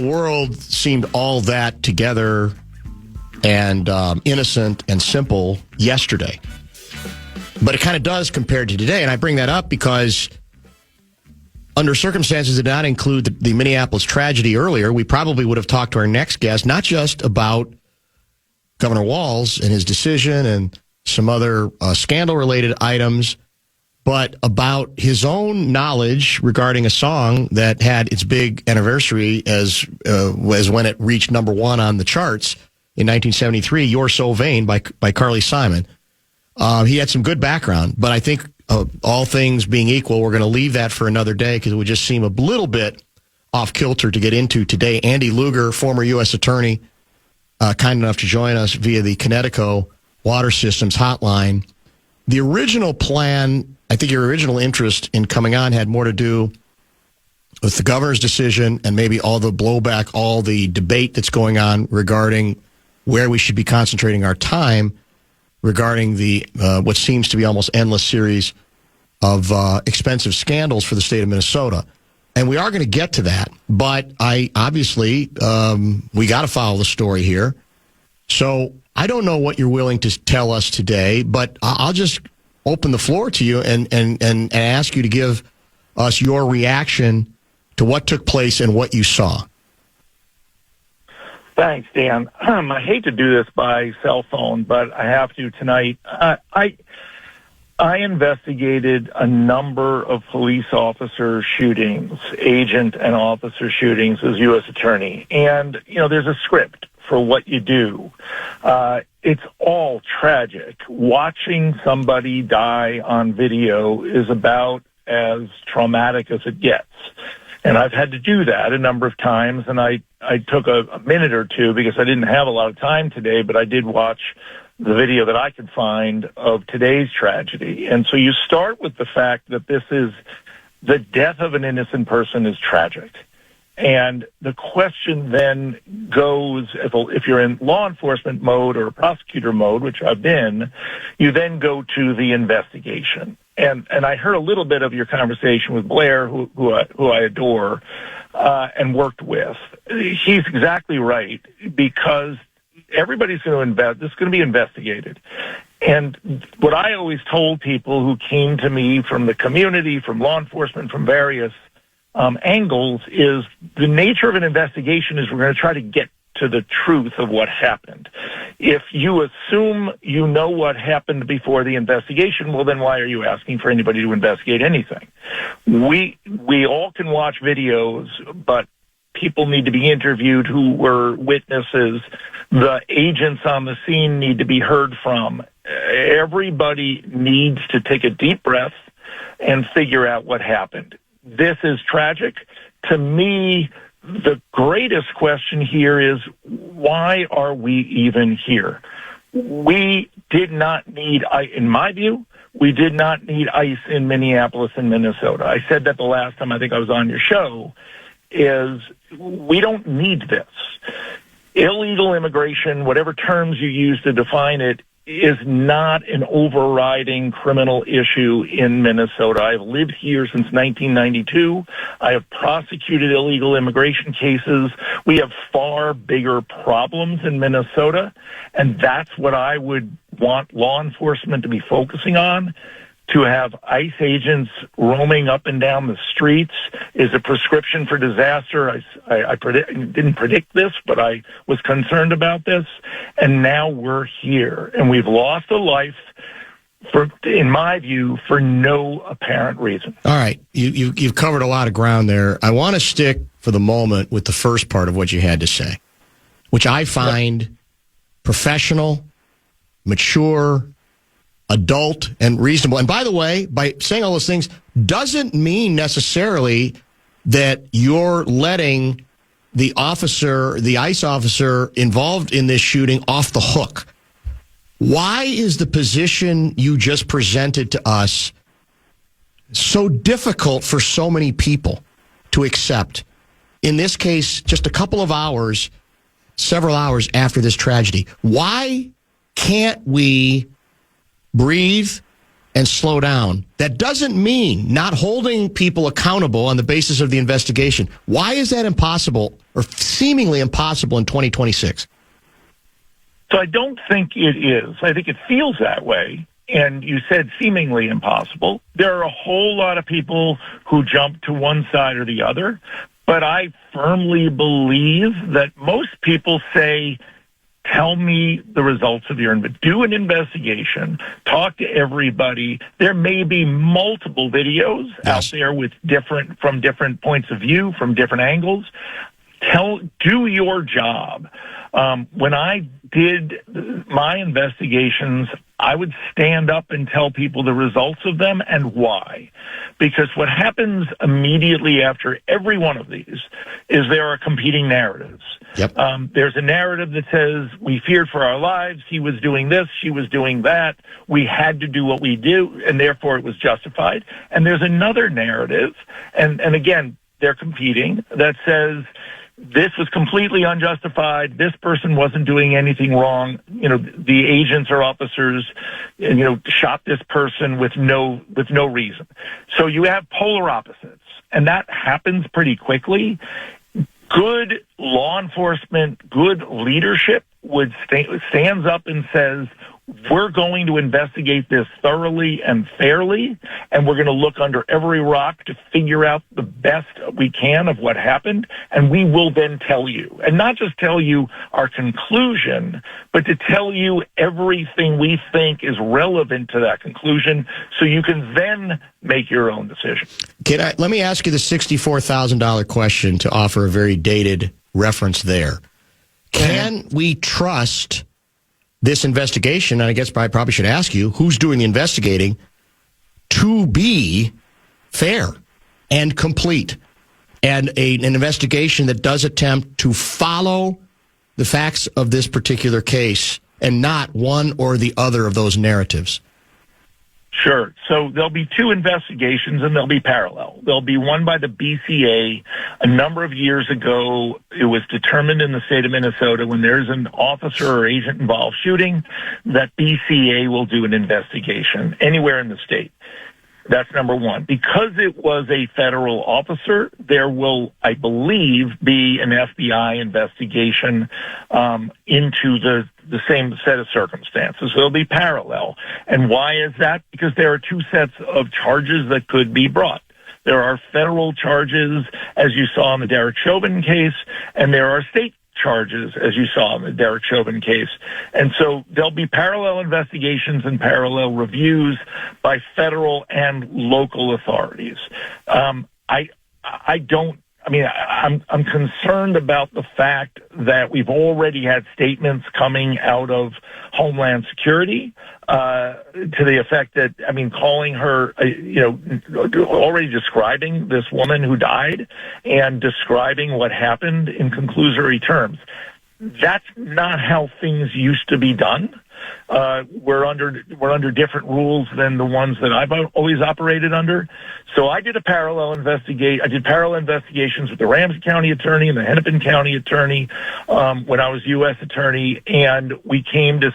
world seemed all that together and innocent and simple yesterday. But it kind of does compared to today. And I bring that up because under circumstances that did not include the Minneapolis tragedy earlier, we probably would have talked to our next guest, not just about Governor Walz and his decision and some other scandal-related items, but about his own knowledge regarding a song that had its big anniversary as when it reached number one on the charts in 1973, You're So Vain by Carly Simon. He had some good background, but I think all things being equal, we're going to leave that for another day because it would just seem a little bit off kilter to get into today. Andy Luger, former U.S. Attorney, kind enough to join us via the Connecticut Water Systems hotline. The original plan, I think your original interest in coming on had more to do with the governor's decision and maybe all the blowback, all the debate that's going on regarding where we should be concentrating our time regarding the what seems to be almost endless series of expensive scandals for the state of Minnesota. And we are going to get to that, but I obviously, we got to follow the story here. So I don't know what you're willing to tell us today, but I'll just open the floor to you and ask you to give us your reaction to what took place and what you saw. Thanks, Dan. I hate to do this by cell phone, but I have to tonight. I investigated a number of police officer shootings, agent and officer shootings as U.S. Attorney. And, there's a script for what you do. It's all tragic. Watching somebody die on video is about as traumatic as it gets. And I've had to do that a number of times, and I took a minute or two because I didn't have a lot of time today, but I did watch the video that I could find of today's tragedy. And so you start with the fact that this is the death of an innocent person is tragic. And the question then goes, if you're in law enforcement mode or prosecutor mode, which I've been, you then go to the investigation. And I heard a little bit of your conversation with Blair, who I adore and worked with. He's exactly right, because everybody's going to this is going to be investigated. And what I always told people who came to me from the community, from law enforcement, from various angles, is the nature of an investigation is we're going to try to get to the truth of what happened. If you assume you know what happened before the investigation, well, then why are you asking for anybody to investigate anything? We all can watch videos, but people need to be interviewed who were witnesses. The agents on the scene need to be heard from. Everybody needs to take a deep breath and figure out what happened. This is tragic. To me, the greatest question here is, why are we even here? We did not need, in my view, we did not need ICE in Minneapolis and Minnesota. I said that the last time I think I was on your show, is we don't need this. Illegal immigration, whatever terms you use to define it, is not an overriding criminal issue in Minnesota. I've lived here since 1992. I have prosecuted illegal immigration cases. We have far bigger problems in Minnesota, and that's what I would want law enforcement to be focusing on. To have ICE agents roaming up and down the streets is a prescription for disaster. I didn't predict this, but I was concerned about this. And now we're here. And we've lost a life, in my view, for no apparent reason. All right. You've covered a lot of ground there. I want to stick for the moment with the first part of what you had to say, which I find professional, mature, adult, and reasonable. And by the way, by saying all those things doesn't mean necessarily that you're letting the ICE officer involved in this shooting off the hook. Why is the position you just presented to us so difficult for so many people to accept? In this case, just a couple of hours, several hours after this tragedy. Why can't we breathe and slow down, that doesn't mean not holding people accountable on the basis of the investigation. Why is that impossible or seemingly impossible in 2026? So I don't think it is. I think it feels that way. And you said seemingly impossible. There are a whole lot of people who jump to one side or the other. But I firmly believe that most people say, tell me the results of your do an investigation, talk to everybody. There may be multiple videos out there with from different points of view, from different angles. Do your job. When I did my investigations, I would stand up and tell people the results of them and why. Because what happens immediately after every one of these is there are competing narratives. Yep. There's a narrative that says we feared for our lives, he was doing this, she was doing that, we had to do what we do, and therefore it was justified. And there's another narrative, and again, they're competing, that says this was completely unjustified. This person wasn't doing anything wrong. The agents or officers, shot this person with no reason. So you have polar opposites, and that happens pretty quickly. Good law enforcement, good leadership stands up and says, we're going to investigate this thoroughly and fairly, and we're going to look under every rock to figure out the best we can of what happened, and we will then tell you. And not just tell you our conclusion, but to tell you everything we think is relevant to that conclusion so you can then make your own decision. Let me ask you the $64,000 question to offer a very dated reference there. Can we trust this investigation, and I guess I probably should ask you, who's doing the investigating, to be fair and complete, and an investigation that does attempt to follow the facts of this particular case and not one or the other of those narratives? Sure. So there'll be two investigations, and they'll be parallel. There'll be one by the BCA. A number of years ago, it was determined in the state of Minnesota when there's an officer or agent involved shooting, that BCA will do an investigation anywhere in the state. That's number one. Because it was a federal officer, there will, I believe, be an FBI investigation into the same set of circumstances. It'll be parallel. And why is that? Because there are two sets of charges that could be brought. There are federal charges, as you saw in the Derek Chauvin case, and there are state charges, as you saw in the Derek Chauvin case. And so there'll be parallel investigations and parallel reviews by federal and local authorities. I'm concerned about the fact that we've already had statements coming out of Homeland Security to the effect that, calling her, already describing this woman who died and describing what happened in conclusory terms. That's not how things used to be done. We're under different rules than the ones that I've always operated under. So I did parallel investigations with the Ramsey County attorney and the Hennepin County attorney when I was U.S. Attorney, and we came to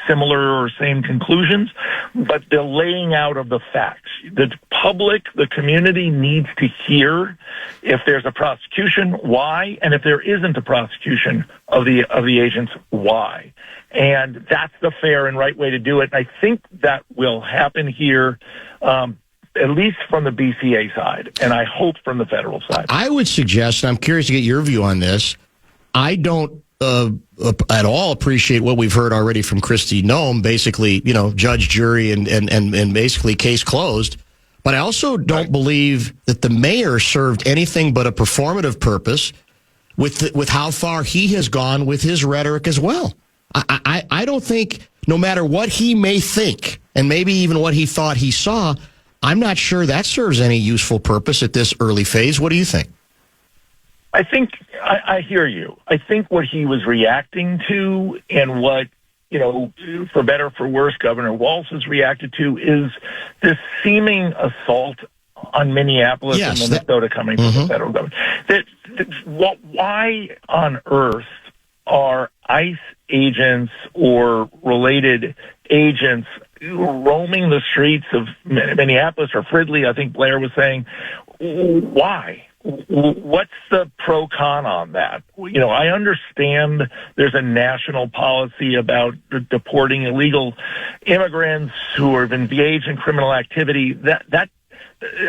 similar or same conclusions, but the laying out of the facts. The public, the community needs to hear if there's a prosecution, why, and if there isn't a prosecution of the agents, why. And that's the fair and right way to do it. I think that will happen here, at least from the BCA side, and I hope from the federal side. I would suggest, and I'm curious to get your view on this, I don't at all appreciate what we've heard already from Kristi Noem, basically, judge, jury, and basically case closed. But I also don't believe that the mayor served anything but a performative purpose with how far he has gone with his rhetoric as well. I don't think, no matter what he may think, and maybe even what he thought he saw, I'm not sure that serves any useful purpose at this early phase. What do you think? I think I hear you. I think what he was reacting to and what, for better or for worse, Governor Walz has reacted to is this seeming assault on Minneapolis and Minnesota coming from the federal government. Why on earth are ICE agents or related agents roaming the streets of Minneapolis or Fridley, I think Blair was saying. Why? What's the pro-con on that? I understand there's a national policy about deporting illegal immigrants who have engaged in criminal activity. That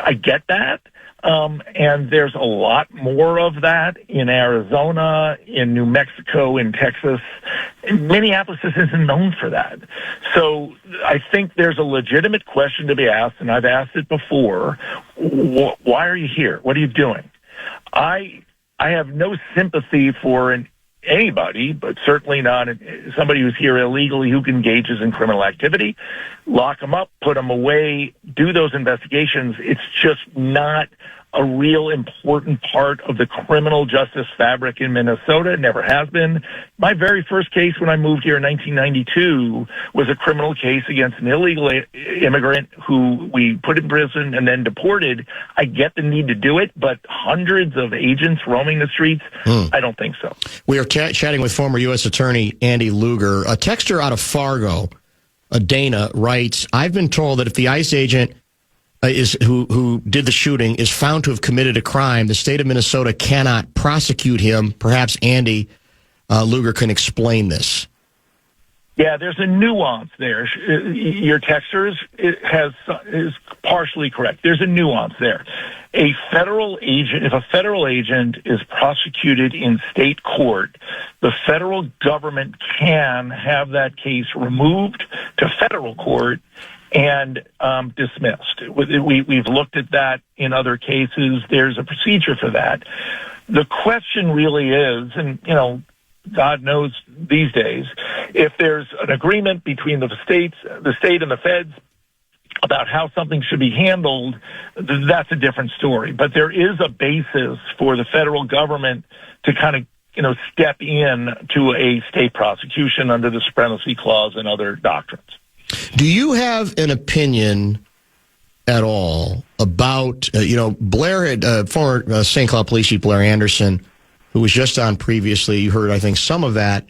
I get that. And there's a lot more of that in Arizona, in New Mexico, in Texas. Minneapolis isn't known for that. So I think there's a legitimate question to be asked, and I've asked it before. Why are you here? What are you doing? I have no sympathy for anybody, but certainly not somebody who's here illegally who engages in criminal activity. Lock them up, put them away, do those investigations. It's just not a real important part of the criminal justice fabric in Minnesota. It never has been. My very first case when I moved here in 1992 was a criminal case against an illegal immigrant who we put in prison and then deported. I get the need to do it, but hundreds of agents roaming the streets, I don't think so. We are chatting with former U.S. Attorney Andy Luger. A texter out of Fargo, Dana, writes, I've been told that if the ICE agent who did the shooting is found to have committed a crime, the state of Minnesota cannot prosecute him. Perhaps Andy Luger can explain this. Yeah, there's a nuance there. Your texter is partially correct. There's a nuance there. If a federal agent is prosecuted in state court, the federal government can have that case removed to federal court and dismissed. We've looked at that in other cases. There's a procedure for that. The question really is, and God knows these days, if there's an agreement between the state and the feds about how something should be handled, that's a different story. But there is a basis for the federal government to kind of step in to a state prosecution under the Supremacy Clause and other doctrines. Do you have an opinion at all about, Blair had, former St. Cloud Police Chief Blair Anderson, who was just on previously, you heard, I think, some of that,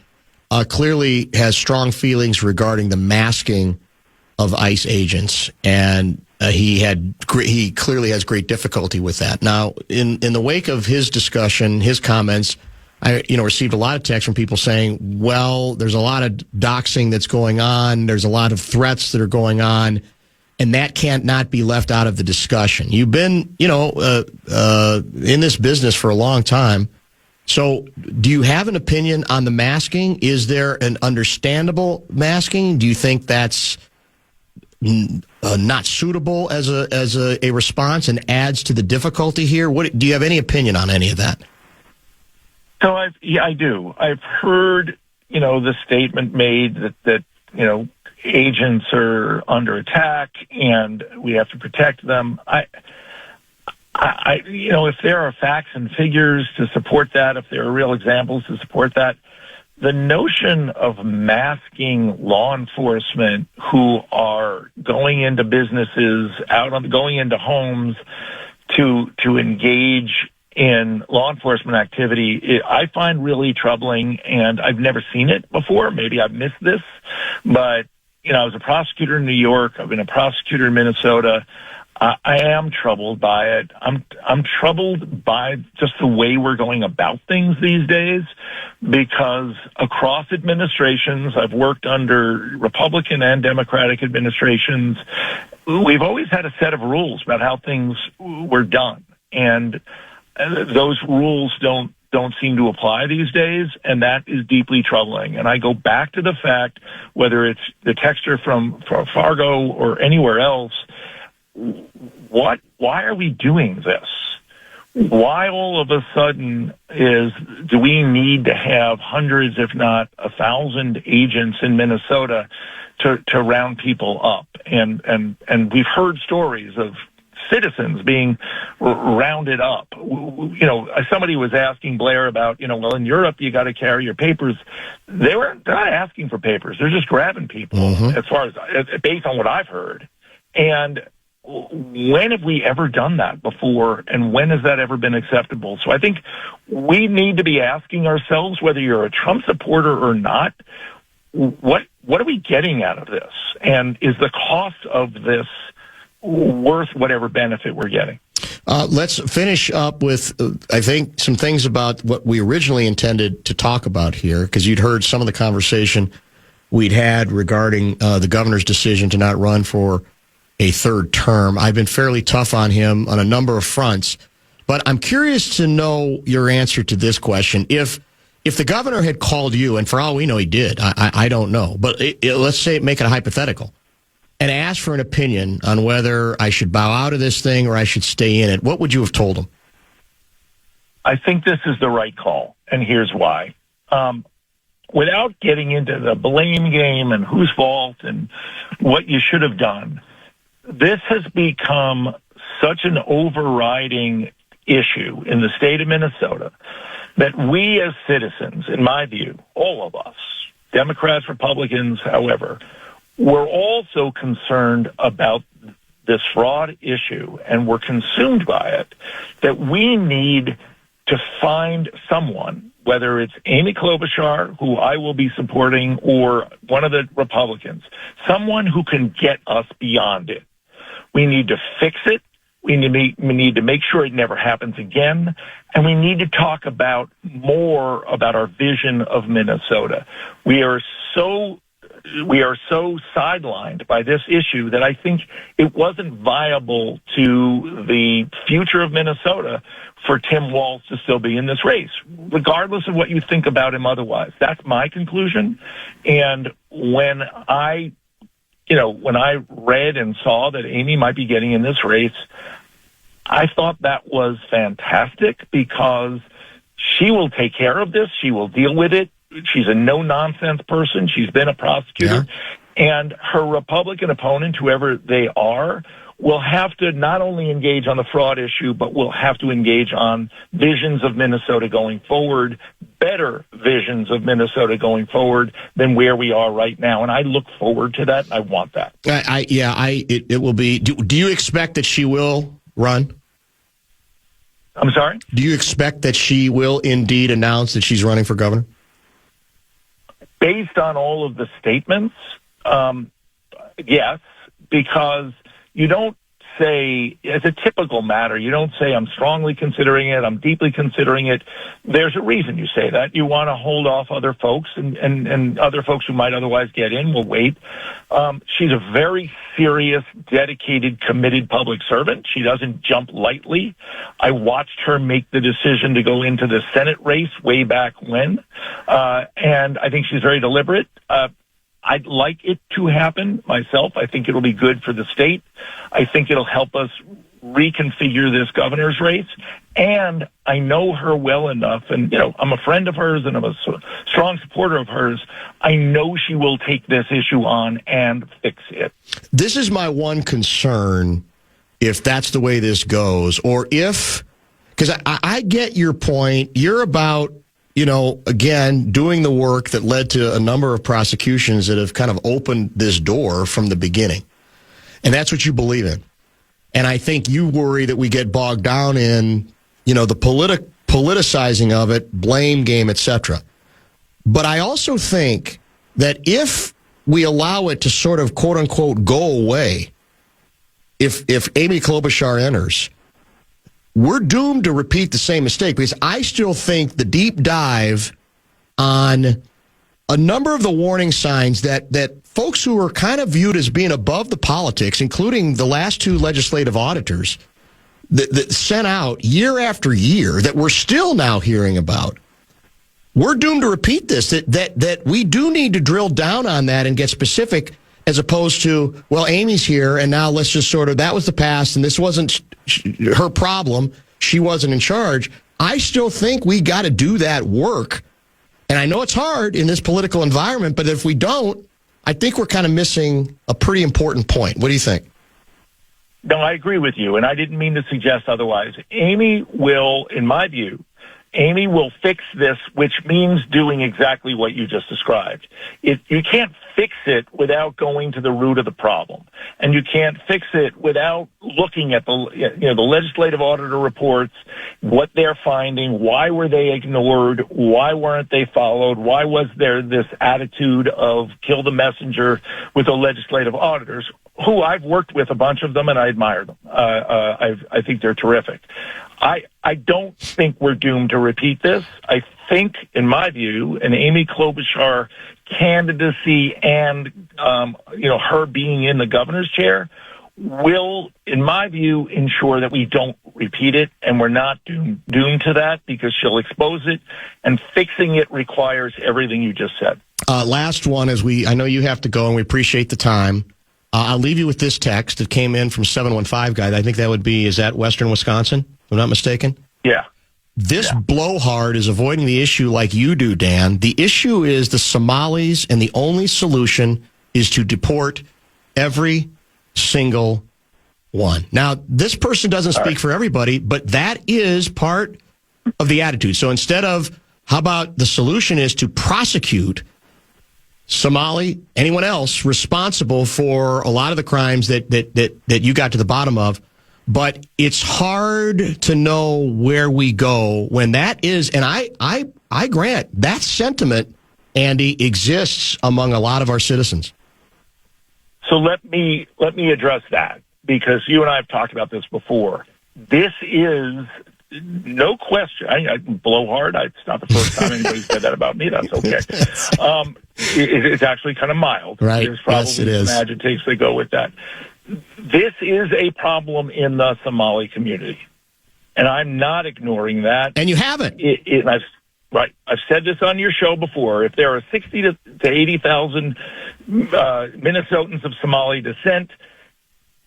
clearly has strong feelings regarding the masking of ICE agents, and he clearly has great difficulty with that. Now, in the wake of his discussion, his comments, I received a lot of texts from people saying, well, there's a lot of doxing that's going on. There's a lot of threats that are going on, and that can't not be left out of the discussion. You've been, in this business for a long time. So do you have an opinion on the masking? Is there an understandable masking? Do you think that's not suitable as a response and adds to the difficulty here? Do you have any opinion on any of that? So I do. I've heard, the statement made that agents are under attack and we have to protect them. If there are facts and figures to support that, if there are real examples to support that, the notion of masking law enforcement who are going into businesses, going into homes to engage in law enforcement activity, I find really troubling, and I've never seen it before. Maybe I've missed this, but I was a prosecutor in New York. I've been a prosecutor in Minnesota. I am troubled by it. I'm troubled by just the way we're going about things these days, because across administrations, I've worked under Republican and Democratic administrations, we've always had a set of rules about how things were done, and those rules don't seem to apply these days, and that is deeply troubling. And I go back to the fact, whether it's the texter from Fargo or anywhere else, why are we doing this? Why all of a sudden do we need to have hundreds, if not 1,000 agents in Minnesota to round people up? And we've heard stories of citizens being rounded up. Somebody was asking Blair about, well, in Europe, you got to carry your papers. They're not asking for papers. They're just grabbing people, as far as based on what I've heard. And when have we ever done that before, and when has that ever been acceptable? So I think we need to be asking ourselves, whether you're a Trump supporter or not, what are we getting out of this? And is the cost of this worth whatever benefit we're getting? Let's finish up with, I think, some things about what we originally intended to talk about here, because you'd heard some of the conversation we'd had regarding the governor's decision to not run for a third term. I've been fairly tough on him on a number of fronts, but I'm curious to know your answer to this question. If the governor had called you, and for all we know he did, I don't know, but let's say, make it a hypothetical, and asked for an opinion on whether I should bow out of this thing or I should stay in it, what would you have told him? I think this is the right call, and here's why. Without getting into the blame game and whose fault and what you should have done, this has become such an overriding issue in the state of Minnesota that we as citizens, in my view, all of us, Democrats, Republicans, however, we're also concerned about this fraud issue, and we're consumed by it, that we need to find someone, whether it's Amy Klobuchar, who I will be supporting, or one of the Republicans, someone who can get us beyond it. We need to fix it. We need to make sure it never happens again. And we need to talk more about our vision of Minnesota. We are so sidelined by this issue that I think it wasn't viable to the future of Minnesota for Tim Walz to still be in this race, regardless of what you think about him otherwise. That's my conclusion. And when I read and saw that Amy might be getting in this race, I thought that was fantastic because she will take care of this. She will deal with it. She's a no-nonsense person. She's been a prosecutor. Yeah. And her Republican opponent, whoever they are, will have to not only engage on the fraud issue, but will have to engage on visions of Minnesota going forward, better visions of Minnesota going forward than where we are right now. And I look forward to that. I want that. It will be. Do you expect that she will run? I'm sorry? Do you expect that she will indeed announce that she's running for governor? Based on all of the statements, yes, because you don't say, as a typical matter, you don't say, I'm strongly considering it, I'm deeply considering it. There's a reason you say that. You want to hold off other folks, and other folks who might otherwise get in will wait. She's a very serious, dedicated, committed public servant. She doesn't jump lightly. I watched her make the decision to go into the Senate race way back when, and I think she's very deliberate. I'd like it to happen myself. I think it'll be good for the state. I think it'll help us reconfigure this governor's race. And I know her well enough, and, I'm a friend of hers and I'm a strong supporter of hers. I know she will take this issue on and fix it. This is my one concern, if that's the way this goes, or if, because I get your point. You're about, again, doing the work that led to a number of prosecutions that have kind of opened this door from the beginning. And that's what you believe in. And I think you worry that we get bogged down in, the politicizing of it, blame game, etc. But I also think that if we allow it to sort of, quote unquote, go away, if Amy Klobuchar enters, we're doomed to repeat the same mistake, because I still think the deep dive on a number of the warning signs that folks who are kind of viewed as being above the politics, including the last two legislative auditors that sent out year after year, that we're still now hearing about, we're doomed to repeat this, that we do need to drill down on that and get specific, as opposed to, well, Amy's here, and now let's just sort of, that was the past, and this wasn't her problem. She wasn't in charge. I still think we got to do that work. And I know it's hard in this political environment, but if we don't, I think we're kind of missing a pretty important point. What do you think? No, I agree with you, and I didn't mean to suggest otherwise. Amy will, in my view, Amy will fix this, which means doing exactly what you just described. You can't fix it without going to the root of the problem. And you can't fix it without looking at the legislative auditor reports, what they're finding, why were they ignored, why weren't they followed, why was there this attitude of kill the messenger with the legislative auditors, who I've worked with a bunch of them and I admire them. I think they're terrific. I don't think we're doomed to repeat this. I think, in my view, an Amy Klobuchar candidacy and, her being in the governor's chair will, in my view, ensure that we don't repeat it, and we're not doomed to that because she'll expose it, and fixing it requires everything you just said. Last one, I know you have to go, and we appreciate the time. I'll leave you with this text that came in from 715 guy. I think that would be, is that Western Wisconsin, if I'm not mistaken? Yeah. This blowhard is avoiding the issue like you do, Dan. The issue is the Somalis, and the only solution is to deport every single one. Now, this person doesn't speak for everybody, but that is part of the attitude. So instead of, how about the solution is to prosecute Somali, anyone else responsible for a lot of the crimes that you got to the bottom of. But it's hard to know where we go when that is, and I grant that sentiment, Andy, exists among a lot of our citizens. So let me address that, because you and I have talked about this before. This is no question. I blow hard. It's not the first time anybody's said that about me. That's okay. It's actually kind of mild. Right. There's probably yes, it is. some adjectives that go with that. This is a problem in the Somali community, and I'm not ignoring that. And you haven't. I've said this on your show before. If there are 60 to 80,000 Minnesotans of Somali descent,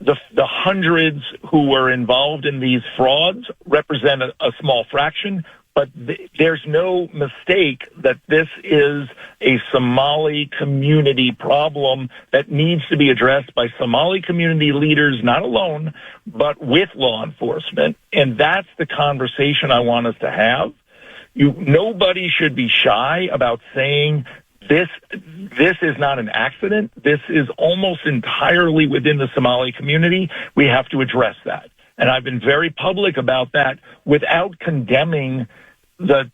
the hundreds who were involved in these frauds represent a small fraction, but there's no mistake that this is a Somali community problem that needs to be addressed by Somali community leaders, not alone, but with law enforcement. And that's the conversation I want us to have. Nobody should be shy about saying this is not an accident. This is almost entirely within the Somali community. We have to address that. And I've been very public about that without condemning the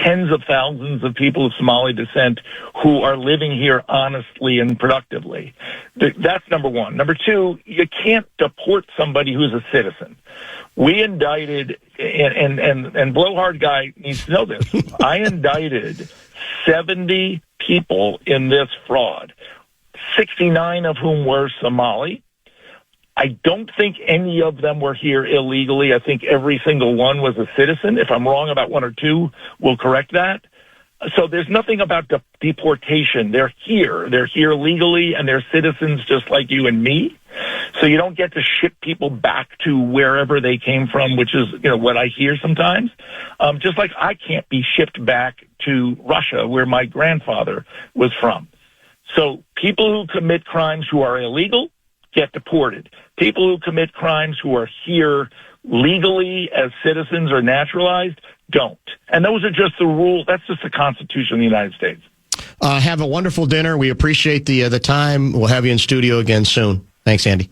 tens of thousands of people of Somali descent who are living here honestly and productively. That's number one. Number two, you can't deport somebody who's a citizen. We indicted, and Blowhard guy needs to know this, I indicted 70 people in this fraud, 69 of whom were Somali. I don't think any of them were here illegally. I think every single one was a citizen. If I'm wrong about one or two, we'll correct that. So there's nothing about deportation. They're here. They're here legally, and they're citizens just like you and me. So you don't get to ship people back to wherever they came from, which is, what I hear sometimes. Just like I can't be shipped back to Russia, where my grandfather was from. So people who commit crimes who are illegal get deported. People who commit crimes who are here legally as citizens or naturalized don't. And those are just the rules. That's just the Constitution of the United States. Have a wonderful dinner. We appreciate the time. We'll have you in studio again soon. Thanks, Andy.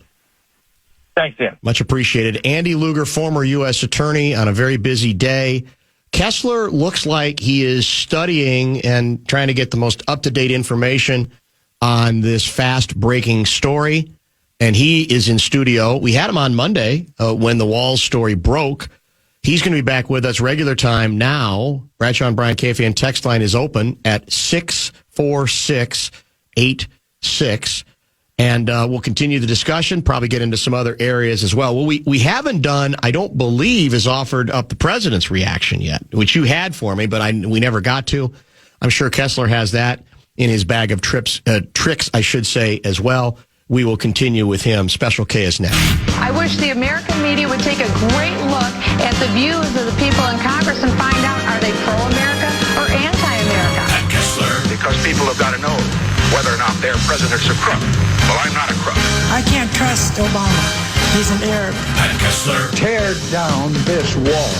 Thanks, Dan. Much appreciated. Andy Luger, former U.S. Attorney, on a very busy day. Kessler looks like he is studying and trying to get the most up-to-date information on this fast-breaking story. And he is in studio. We had him on Monday when the Walls story broke. He's going to be back with us regular time now. Bradshaw and Bryan KFAN text line is open at 64686. And we'll continue the discussion, probably get into some other areas as well. Well, we haven't done, I don't believe, is offered up the president's reaction yet, which you had for me, but we never got to. I'm sure Kessler has that in his bag of tricks, I should say, as well. We will continue with him. Special K is next. I wish the American media would take a great look at the views of the people in Congress and find out, are they pro-America or anti-America? Pat Kessler. Because people have got to know whether or not their president's a crook. Well, I'm not a crook. I can't trust Obama. He's an Arab. Pat Kessler. Tear down this wall.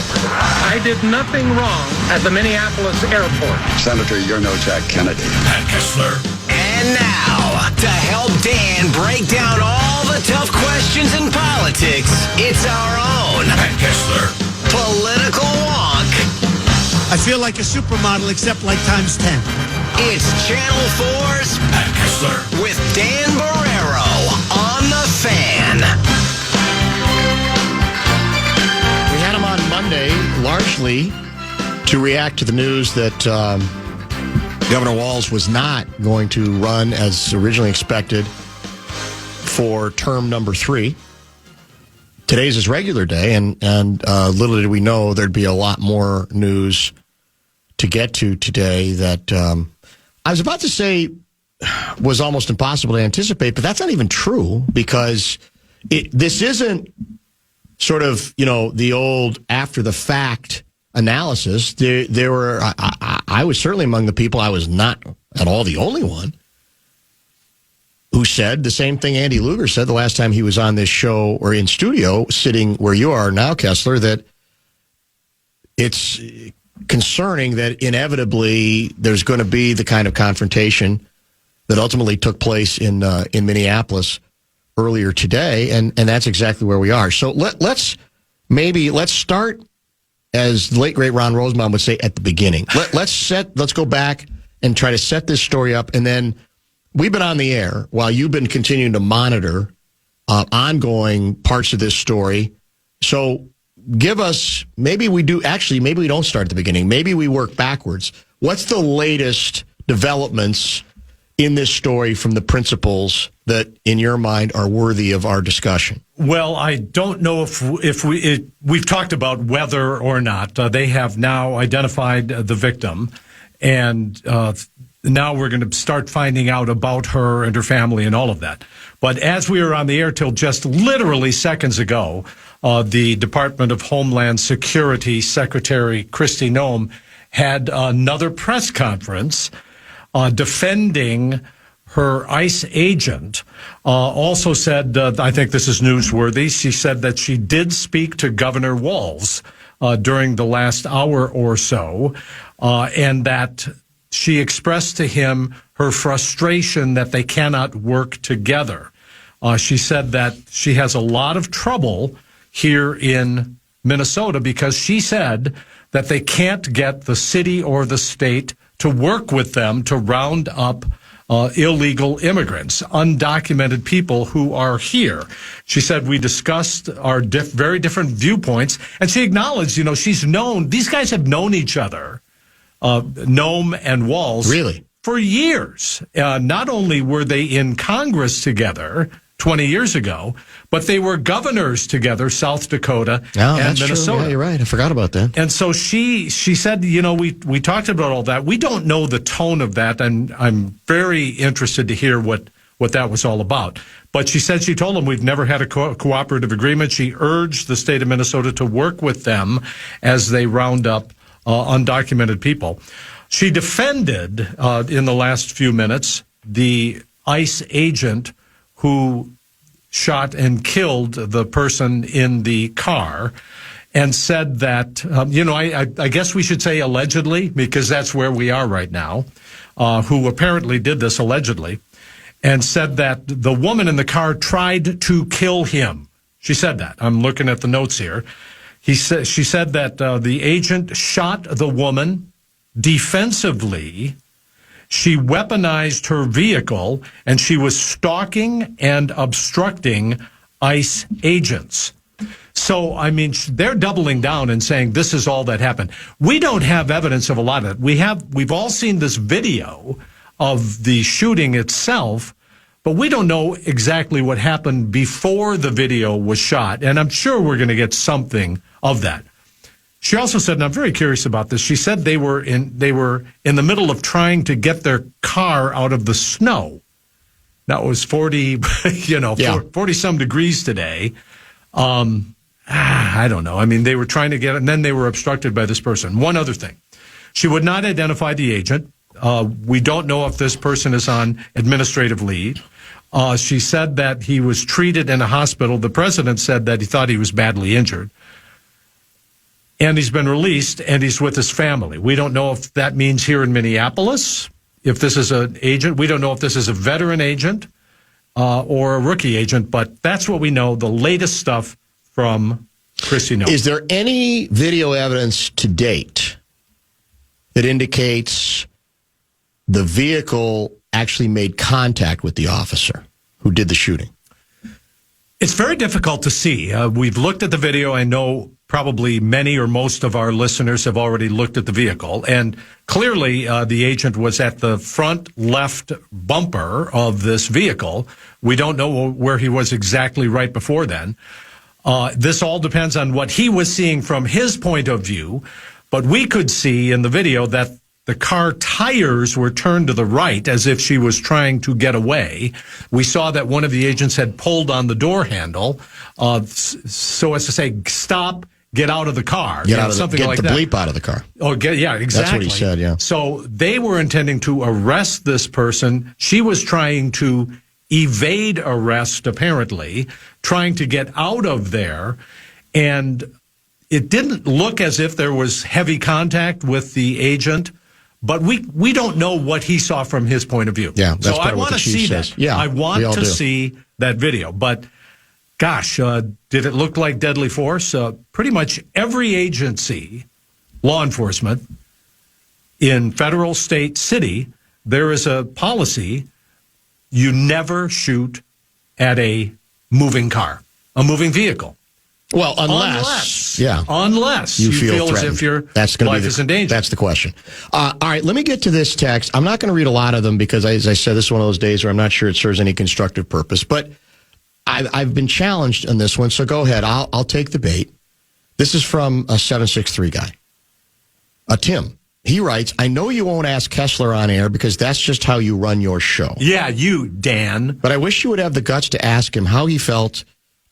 I did nothing wrong at the Minneapolis airport. Senator, you're no Jack Kennedy. Pat Kessler. And now, to help Dan break down all the tough questions in politics, it's our own Pat Kessler. Political Wonk. I feel like a supermodel, except like times 10. It's Channel 4's Pat Kessler. with Dan Barrero on The Fan. We had him on Monday, largely to react to the news that Governor Walz was not going to run as originally expected for term number 3. Today's his regular day, and little did we know there'd be a lot more news to get to today that I was about to say was almost impossible to anticipate, but that's not even true, because this isn't sort of, the old after-the-fact analysis. There were, I was certainly among the people, I was not at all the only one, who said the same thing Andy Luger said the last time he was on this show or in studio, sitting where you are now, Kessler, that it's concerning that inevitably there's going to be the kind of confrontation that ultimately took place in Minneapolis earlier today, and that's exactly where we are. So let's start, as the late great Ron Rosenbaum would say, at the beginning. Let's go back and try to set this story up, and then we've been on the air while you've been continuing to monitor ongoing parts of this story. So give us, maybe we don't start at the beginning. Maybe we work backwards. What's the latest developments in this story from the principals that, in your mind, are worthy of our discussion? Well, I don't know if we've talked about whether or not. They have now identified the victim, and now we're going to start finding out about her and her family and all of that. But as we were on the air till just literally seconds ago, the Department of Homeland Security Secretary Kristi Noem had another press conference defending her ICE agent. Also said, I think this is newsworthy, she said that she did speak to Governor Walz during the last hour or so, and that she expressed to him her frustration that they cannot work together. She said that she has a lot of trouble here in Minnesota because she said that they can't get the city or the state to work with them to round up illegal immigrants, undocumented people who are here. She said we discussed our very different viewpoints, and she acknowledged, these guys have known each other, Noem and Walz, really, for years. Not only were they in Congress together 20 years ago, but they were governors together, South Dakota and Minnesota. True. Yeah, you're right. I forgot about that. And so she said, we talked about all that. We don't know the tone of that, and I'm very interested to hear what that was all about. But she said she told them we've never had a cooperative agreement. She urged the state of Minnesota to work with them as they round up undocumented people. She defended, in the last few minutes, the ICE agent who shot and killed the person in the car, and said that, I guess we should say allegedly, because that's where we are right now, who apparently did this allegedly, and said that the woman in the car tried to kill him. She said that. I'm looking at the notes here. She said that the agent shot the woman defensively. She weaponized her vehicle, and she was stalking and obstructing ICE agents. So, they're doubling down and saying this is all that happened. We don't have evidence of a lot of it. We've all seen this video of the shooting itself, but we don't know exactly what happened before the video was shot, and I'm sure we're going to get something of that. She also said, and I'm very curious about this, she said they were in the middle of trying to get their car out of the snow. Now, it was 40 some degrees today. I don't know. They were trying to get it, and then they were obstructed by this person. One other thing. She would not identify the agent. We don't know if this person is on administrative leave. She said that he was treated in a hospital. The president said that he thought he was badly injured. And he's been released, and he's with his family. We don't know if that means here in Minneapolis, if this is an agent. We don't know if this is a veteran agent or a rookie agent, but that's what we know, the latest stuff from Christy Nolan. Is there any video evidence to date that indicates the vehicle actually made contact with the officer who did the shooting? It's very difficult to see. We've looked at the video. I know probably many or most of our listeners have already looked at the vehicle. And clearly, the agent was at the front left bumper of this vehicle. We don't know where he was exactly right before then. This all depends on what he was seeing from his point of view. But we could see in the video that the car tires were turned to the right as if she was trying to get away. We saw that one of the agents had pulled on the door handle so as to say, stop, get out of the car. Get out of something get like the that. bleep out of the car. Oh, yeah, exactly. That's what he said, yeah. So they were intending to arrest this person. She was trying to evade arrest, apparently, trying to get out of there. And it didn't look as if there was heavy contact with the agent. But we don't know what he saw from his point of view. Yeah, that's so probably I what want the to chief see says. that. Yeah, I want we all to do. see that video. But gosh, did it look like deadly force? Pretty much every agency, law enforcement, in federal, state, city, there is a policy: you never shoot at a moving car, a moving vehicle. Well, unless you feel as if your life is in danger. That's the question. All right, let me get to this text. I'm not going to read a lot of them because, as I said, this is one of those days where I'm not sure it serves any constructive purpose. But I've been challenged on this one, so go ahead. I'll take the bait. This is from a 763 guy. Tim. He writes, I know you won't ask Kessler on air because that's just how you run your show. Yeah, you, Dan. But I wish you would have the guts to ask him how he felt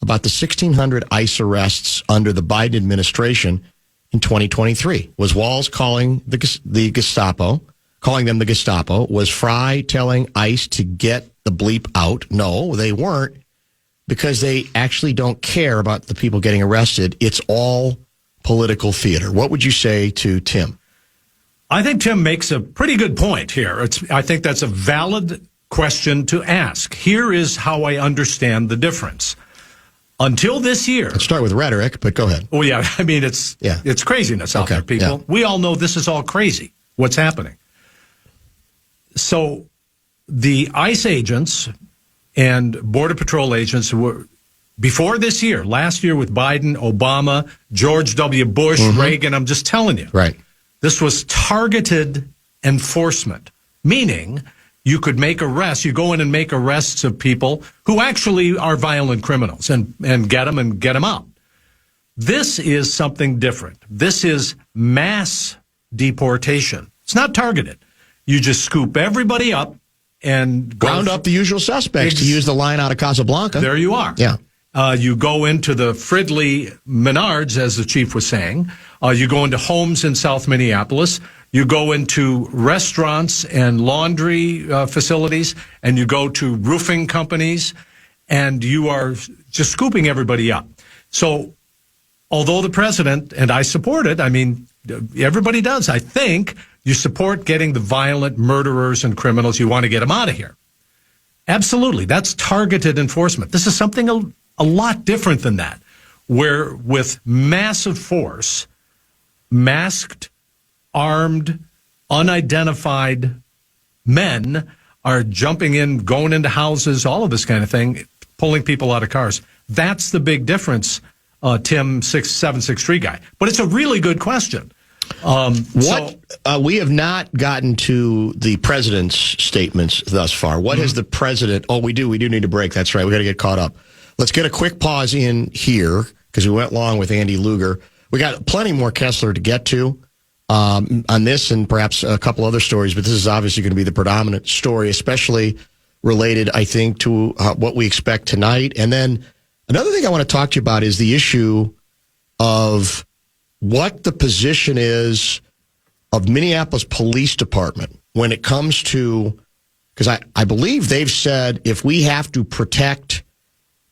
about the 1,600 ICE arrests under the Biden administration in 2023. Was Walz calling the Gestapo, calling them the Gestapo? Was Fry telling ICE to get the bleep out? No, they weren't, because they actually don't care about the people getting arrested. It's all political theater. What would you say to Tim? I think Tim makes a pretty good point here. I think that's a valid question to ask. Here is how I understand the difference. Until this year. Let's start with rhetoric, but go ahead. Oh, yeah. I mean, it's craziness out there, people. Yeah. We all know this is all crazy, what's happening. So the ICE agents and Border Patrol agents were, before this year, last year with Biden, Obama, George W. Bush, Reagan, I'm just telling you. Right. This was targeted enforcement, meaning you could make arrests. You go in and make arrests of people who actually are violent criminals and get them out. This is something different. This is mass deportation. It's not targeted. You just scoop everybody up and round up the usual suspects, to use the line out of Casablanca. There you are. Yeah. You go into the Fridley Menards, as the chief was saying. You go into homes in South Minneapolis. You go into restaurants and laundry facilities, and you go to roofing companies, and you are just scooping everybody up. So, although the president, and I support it, I mean, everybody does, I think, you support getting the violent murderers and criminals. You want to get them out of here. Absolutely. That's targeted enforcement. This is something a lot different than that, where with massive force, masked, armed, unidentified men are jumping in, going into houses, all of this kind of thing, pulling people out of cars. That's the big difference, Tim 6763 guy. But it's a really good question. We have not gotten to the president's statements thus far. What has the president? Oh, we do need to break. That's right. We got to get caught up. Let's get a quick pause in here because we went long with Andy Luger. We got plenty more Kessler to get to on this and perhaps a couple other stories, but this is obviously going to be the predominant story, especially related, I think, to what we expect tonight. And then another thing I want to talk to you about is the issue of what the position is of Minneapolis Police Department when it comes to because I believe they've said if we have to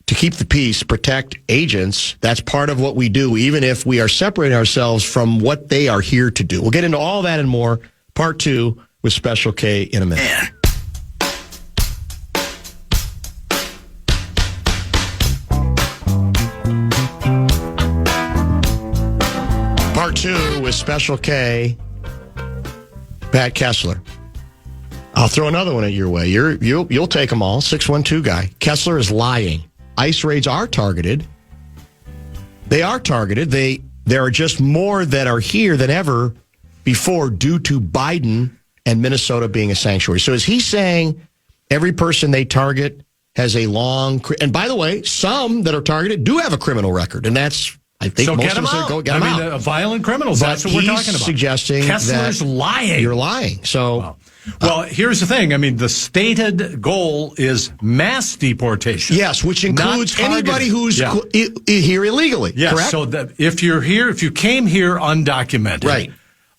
keep the peace, protect agents, that's part of what we do, even if we are separating ourselves from what they are here to do. We'll get into all that and more, part 2 with Special K in a minute. Part 2 with Special K, Pat Kessler. I'll throw another one at your way. You'll take them all. 612 guy. Kessler is lying. ICE raids are targeted. They are targeted. There are just more that are here than ever before due to Biden and Minnesota being a sanctuary. So is he saying every person they target has a long... And by the way, some that are targeted do have a criminal record, and that's... I think so most get of them us out. get them out. I mean, violent criminals, but that's what we're talking about. Suggesting Kessler's that lying. You're lying. So... Well, here's the thing. I mean, the stated goal is mass deportation. Yes, which includes anybody who's here illegally. Yes, correct? so that if you're here, if you came here undocumented, right?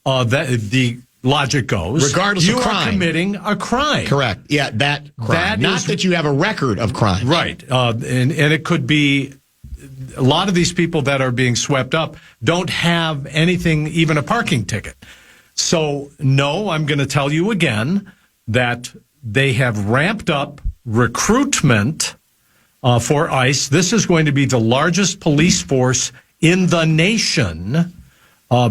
The logic goes, regardless of crime, you are committing a crime. Correct. Yeah, that crime. Not that you have a record of crime. Right. And it could be a lot of these people that are being swept up don't have anything, even a parking ticket. So, no, I'm going to tell you again that they have ramped up recruitment for ICE. This is going to be the largest police force in the nation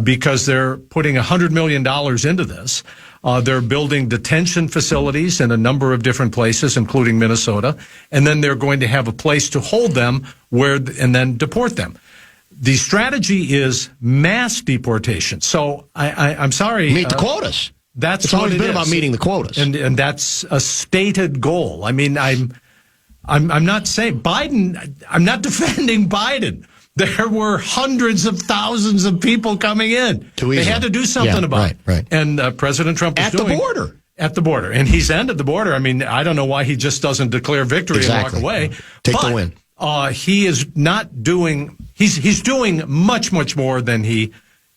because they're putting $100 million into this. They're building detention facilities in a number of different places, including Minnesota, and then they're going to have a place to hold them and then deport them. The strategy is mass deportation. So I'm sorry. Meet the quotas. It's always been about meeting the quotas, and that's a stated goal. I mean, I'm not saying Biden. I'm not defending Biden. There were hundreds of thousands of people coming in. They had to do something about it. Right. And President Trump is the border. At the border, and he's ended the border. I mean, I don't know why he just doesn't declare victory and walk away. Take the win. He is not doing. He's doing much more than he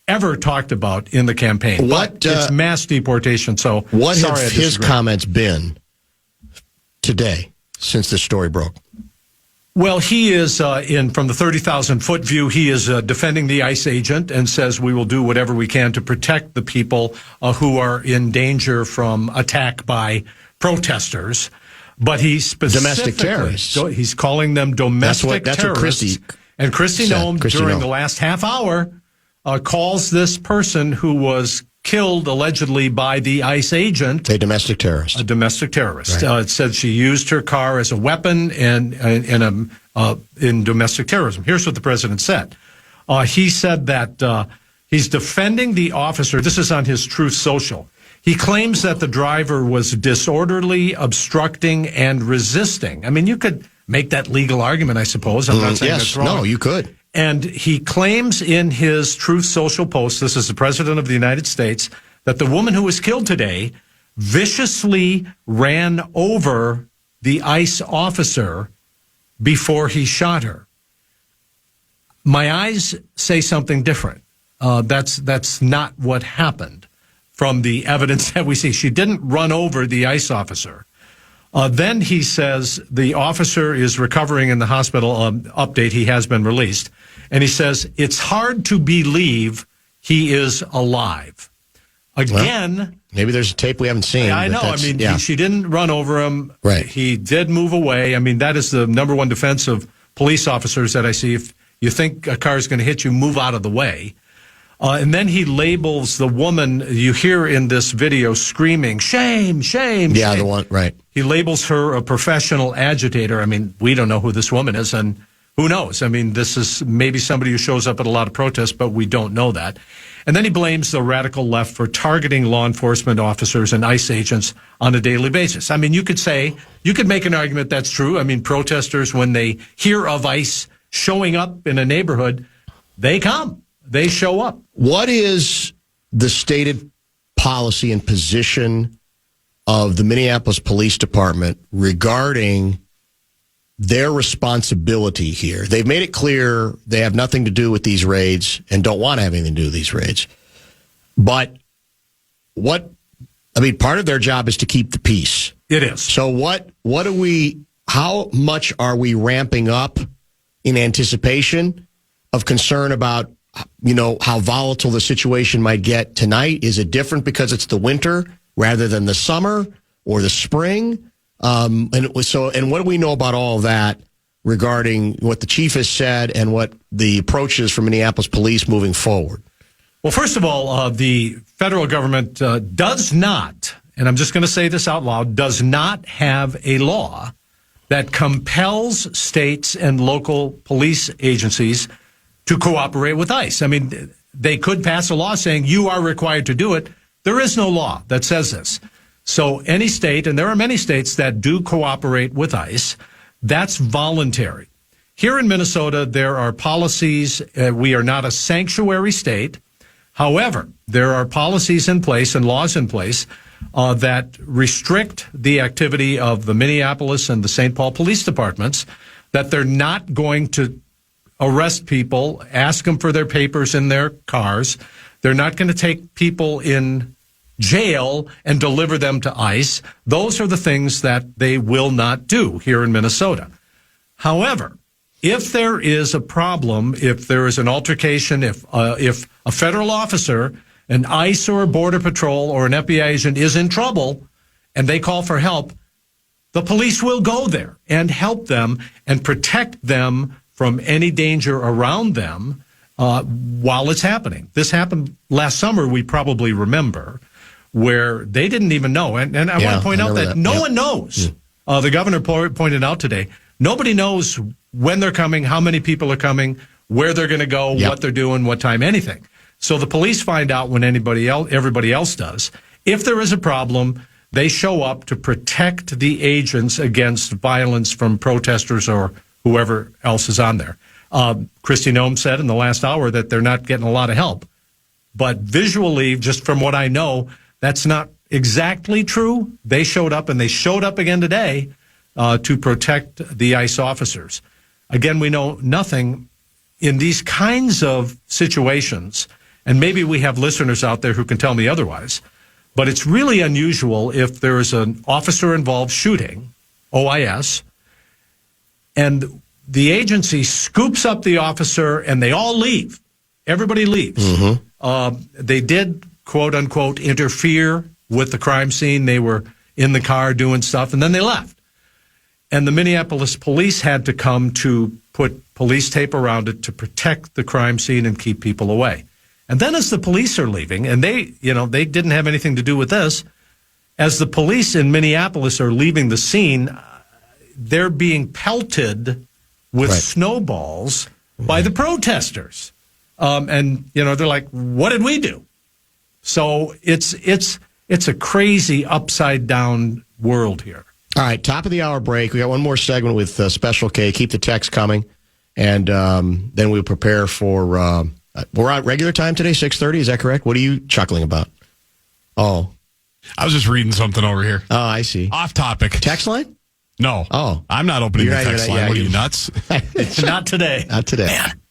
ever talked about in the campaign. It's mass deportation. So what have his comments been today since this story broke? Well, he is from the 30,000-foot view. He is defending the ICE agent and says we will do whatever we can to protect the people who are in danger from attack by protesters. But he specifically domestic terrorists. He's calling them domestic terrorists. What Christie and Kristi Noem during the last half hour calls this person who was killed allegedly by the ICE agent a domestic terrorist. A domestic terrorist. Right. It said she used her car as a weapon in domestic terrorism. Here's what the president said. He said that he's defending the officer. This is on his Truth Social. He claims that the driver was disorderly, obstructing, and resisting. I mean, you could make that legal argument, I suppose. I'm not saying that's wrong. No, you could. And he claims in his Truth Social post, this is the President of the United States, that the woman who was killed today viciously ran over the ICE officer before he shot her. My eyes say something different. That's not what happened from the evidence that we see. She didn't run over the ICE officer. Then he says the officer is recovering in the hospital. Update, he has been released. And he says, it's hard to believe he is alive. Again. Well, maybe there's a tape we haven't seen. I know. I mean, she didn't run over him. Right. He did move away. I mean, that is the number one defense of police officers that I see. If you think a car is going to hit you, move out of the way. And then he labels the woman you hear in this video screaming, shame, shame, yeah, shame. The one, right. He labels her a professional agitator. I mean, we don't know who this woman is, and who knows? I mean, this is maybe somebody who shows up at a lot of protests, but we don't know that. And then he blames the radical left for targeting law enforcement officers and ICE agents on a daily basis. I mean, you could make an argument that's true. I mean, protesters, when they hear of ICE showing up in a neighborhood, they come. They show up. What is the stated policy and position of the Minneapolis Police Department regarding their responsibility here? They've made it clear they have nothing to do with these raids and don't want to have anything to do with these raids. But what I mean, part of their job is to keep the peace. It is. So how much are we ramping up in anticipation of concern about, how volatile the situation might get tonight? Is it different because it's the winter rather than the summer or the spring? And what do we know about all of that regarding what the chief has said and what the approach is for Minneapolis police moving forward? Well, first of all, the federal government does not, and I'm just going to say this out loud, does not have a law that compels states and local police agencies to cooperate with ICE. I mean, they could pass a law saying you are required to do it. There is no law that says this. So any state, and there are many states that do cooperate with ICE, that's voluntary. Here in Minnesota, there are policies. We are not a sanctuary state. However, there are policies in place and laws in place that restrict the activity of the Minneapolis and the St. Paul police departments, that they're not going to arrest people, ask them for their papers in their cars. They're not going to take people in jail and deliver them to ICE. Those are the things that they will not do here in Minnesota. However, if there is a problem, if there is an altercation, if a federal officer, an ICE or a Border Patrol or an FBI agent is in trouble and they call for help, the police will go there and help them and protect them from any danger around them while it's happening. This happened last summer, we probably remember, where they didn't even know. And I want to point out that no one knows. The governor pointed out today, nobody knows when they're coming, how many people are coming, where they're going to go, what they're doing, what time, anything. So the police find out when everybody else does. If there is a problem, they show up to protect the agents against violence from protesters or whoever else is on there. Kristi Noem said in the last hour that they're not getting a lot of help. But visually, just from what I know, that's not exactly true. They showed up, and they showed up again today to protect the ICE officers. Again, we know nothing in these kinds of situations, and maybe we have listeners out there who can tell me otherwise, but it's really unusual if there is an officer-involved shooting, OIS, and the agency scoops up the officer and they all leave. Everybody leaves. They did, quote unquote, interfere with the crime scene. They were in the car doing stuff, and then they left. And the Minneapolis police had to come to put police tape around it to protect the crime scene and keep people away. And then as the police are leaving, and they didn't have anything to do with this, as the police in Minneapolis are leaving the scene, they're being pelted with snowballs by the protesters. And they're like, what did we do? So it's a crazy upside down world here. All right, top of the hour break. We got one more segment with Special K. Keep the text coming. And then we'll prepare for, we're on regular time today, 6:30. Is that correct? What are you chuckling about? Oh. I was just reading something over here. Oh, I see. Off topic. Text line? No. Oh. I'm not opening the text line. What are you, nuts? Not today. Not today. Man.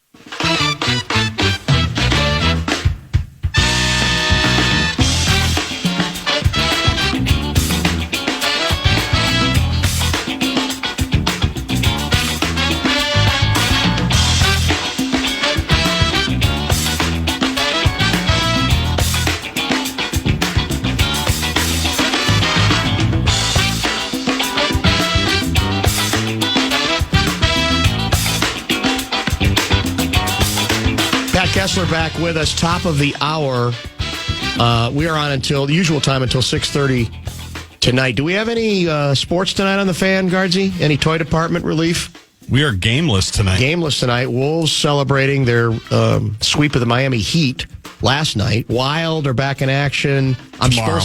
Pat Kessler back with us, top of the hour. We are on until the usual time, until 6:30 tonight. Do we have any sports tonight on the fan, Guardsy? Any toy department relief? We are gameless tonight. Gameless tonight. Wolves celebrating their sweep of the Miami Heat last night. Wild are back in action. Tomorrow.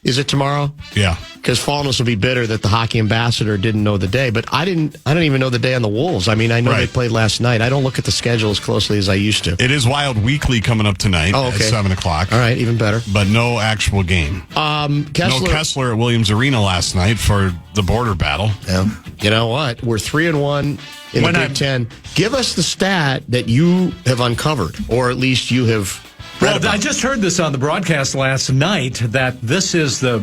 Is it tomorrow? Yeah. Because Fallness will be bitter that the hockey ambassador didn't know the day. But I don't even know the day on the Wolves. I mean, I know they played last night. I don't look at the schedule as closely as I used to. It is Wild Weekly coming up tonight at 7 o'clock. All right, even better. But no actual game. Kessler at Williams Arena last night for the border battle. Yeah. You know what? We're 3-1 in the Big Ten. Give us the stat that you have uncovered, or at least you have Well, I just heard this on the broadcast last night that this is the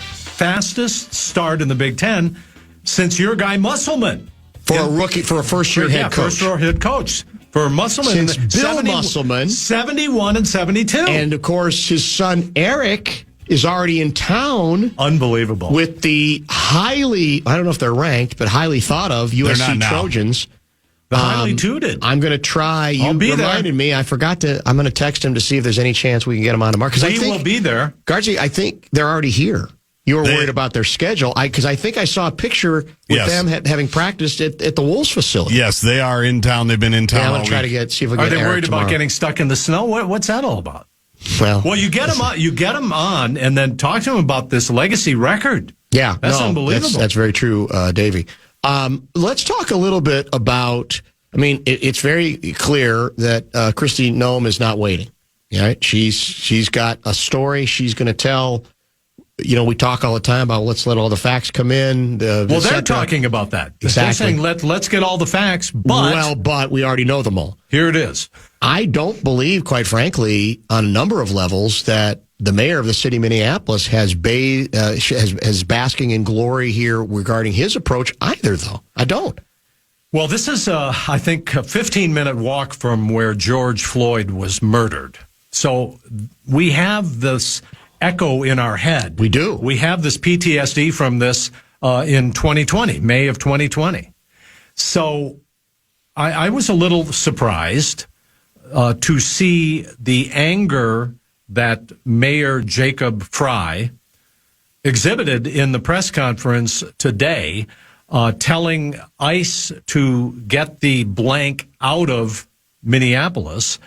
fastest start in the Big Ten since your guy Musselman. For a first-year head coach. First-year head coach. For Musselman. Since Bill Musselman. 71 and 72. And, of course, his son Eric is already in town. Unbelievable. With the highly, I don't know if they're ranked, but highly thought of USC Trojans. The highly touted. I'm going to try. You reminded me. I forgot to. I'm going to text him to see if there's any chance we can get him on tomorrow. Because we will be there. Gargi, I think they're already here. You were worried about their schedule. Because I think I saw a picture with them having practiced at the Wolves facility. Yes, they are in town. They've been in town. Yeah, I'm going to try to see if we can get Eric tomorrow. Are they worried about getting stuck in the snow? What's that all about? Well, you get them on, and then talk to them about this legacy record. Yeah, that's unbelievable. That's very true, Davey. Let's talk a little bit about. I mean, it's very clear that Kristi Noem is not waiting. Right? She's got a story she's going to tell. You know, we talk all the time about let's let all the facts come in. They're talking about that. Exactly. They're saying let's get all the facts, but we already know them all. Here it is. I don't believe, quite frankly, on a number of levels, that the mayor of the city of Minneapolis has basking in glory here regarding his approach either, though. I don't. Well, this is, I think, a 15-minute walk from where George Floyd was murdered. So we have this echo in our head. We do. We have this PTSD from this in 2020, May of 2020. So I was a little surprised to see the anger that Mayor Jacob Frey exhibited in the press conference today, telling ICE to get the blank out of Minneapolis,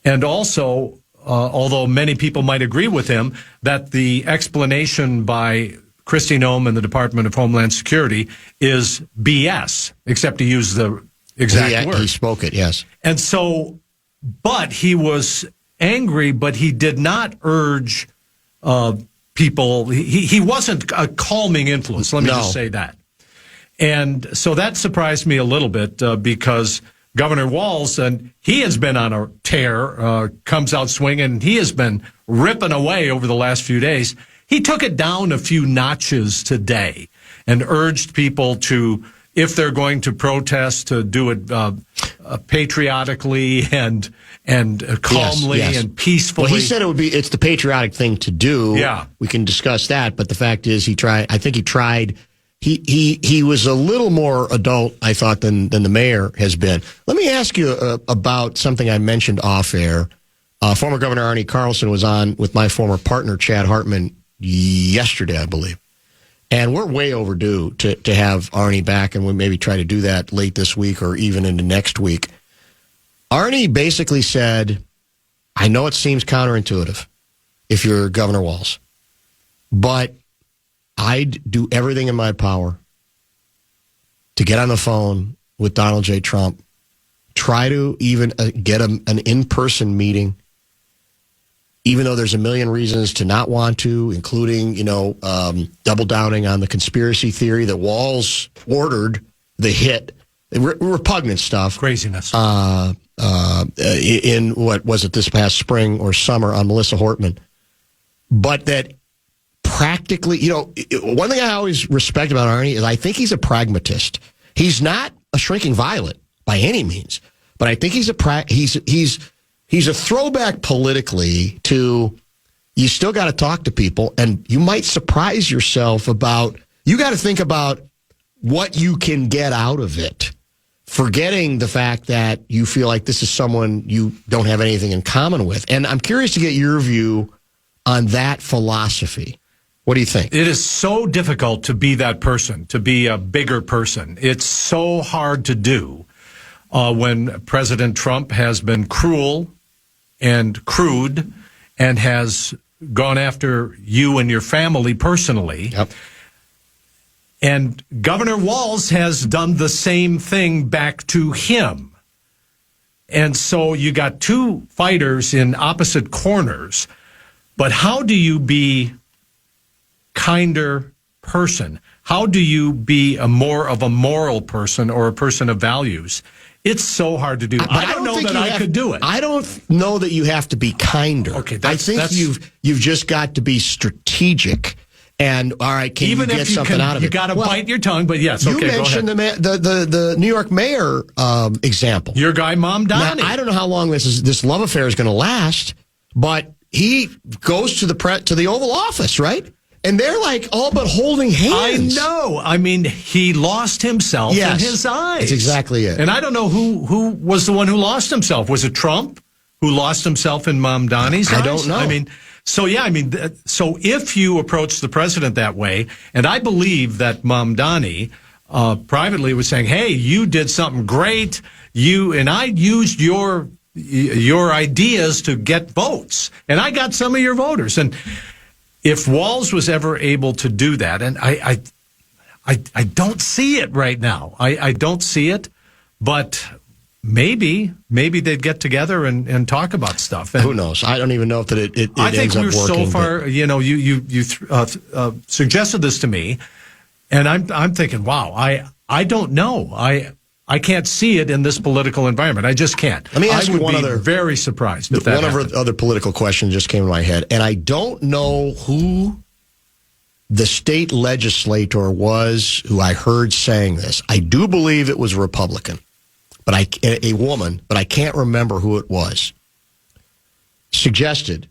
and also, although many people might agree with him, that the explanation by Kristi Noem and the Department of Homeland Security is BS, except to use the exact word. He spoke it, yes. And so, but he was angry, but he did not urge people. He wasn't a calming influence, let me just say that. And so that surprised me a little bit because Governor Walz, and he has been on a tear, comes out swinging. He has been ripping away over the last few days. He took it down a few notches today and urged people to, if they're going to protest, to do it patriotically and calmly and peacefully. Well, he said it's the patriotic thing to do. Yeah. We can discuss that, but the fact is he tried. He was a little more adult, I thought, than the mayor has been. Let me ask you about something I mentioned off air. Former Governor Arnie Carlson was on with my former partner, Chad Hartman, yesterday, I believe. And we're way overdue to have Arnie back, and we'll maybe try to do that late this week or even into next week. Arnie basically said, I know it seems counterintuitive if you're Governor Walz, but I'd do everything in my power to get on the phone with Donald J. Trump, try to even get an in-person meeting, even though there's a million reasons to not want to, including, double downing on the conspiracy theory that Walz ordered the hit, repugnant stuff. Craziness. In what was it this past spring or summer on Melissa Hortman. But that practically, one thing I always respect about Arnie is I think he's a pragmatist. He's not a shrinking violet by any means, but I think he's a throwback politically to you still got to talk to people, and you might surprise yourself about, you got to think about what you can get out of it, forgetting the fact that you feel like this is someone you don't have anything in common with. And I'm curious to get your view on that philosophy. What do you think? It is so difficult to be that person, to be a bigger person. It's so hard to do when President Trump has been cruel and crude and has gone after you and your family personally. Yep. And Governor Walz has done the same thing back to him. And so you got two fighters in opposite corners. But how do you be kinder person? How do you be more of a moral person or a person of values It's so hard to do. But I don't know that I could do it. I don't know that you have to be kinder. Okay, I think you've just got to be strategic. And all right, can you get something out of it? You got to bite your tongue. But yes, you okay. mentioned the New York mayor example. Your guy, Mamdani. Now, I don't know how long this love affair is going to last, but he goes to the Oval Office, right? And they're like all but holding hands. I know. I mean, he lost himself in his eyes. That's exactly it. And I don't know who was the one who lost himself. Was it Trump who lost himself in Mamdani's eyes? I don't know. I mean, so if you approach the president that way, and I believe that Mamdani privately was saying, "Hey, you did something great. And I used your ideas to get votes, and I got some of your voters." And if Walz was ever able to do that, and I don't see it right now. I don't see it, but maybe they'd get together and talk about stuff. And who knows? I don't even know if it I think ends up working. So far, you suggested this to me, and I'm thinking, wow, I don't know. I can't see it in this political environment. I just can't. Let me ask you one other. Very surprised if that happened. One of our other political questions just came to my head, and I don't know who the state legislator was who I heard saying this. I do believe it was a Republican, but a woman, but I can't remember who it was. Suggested,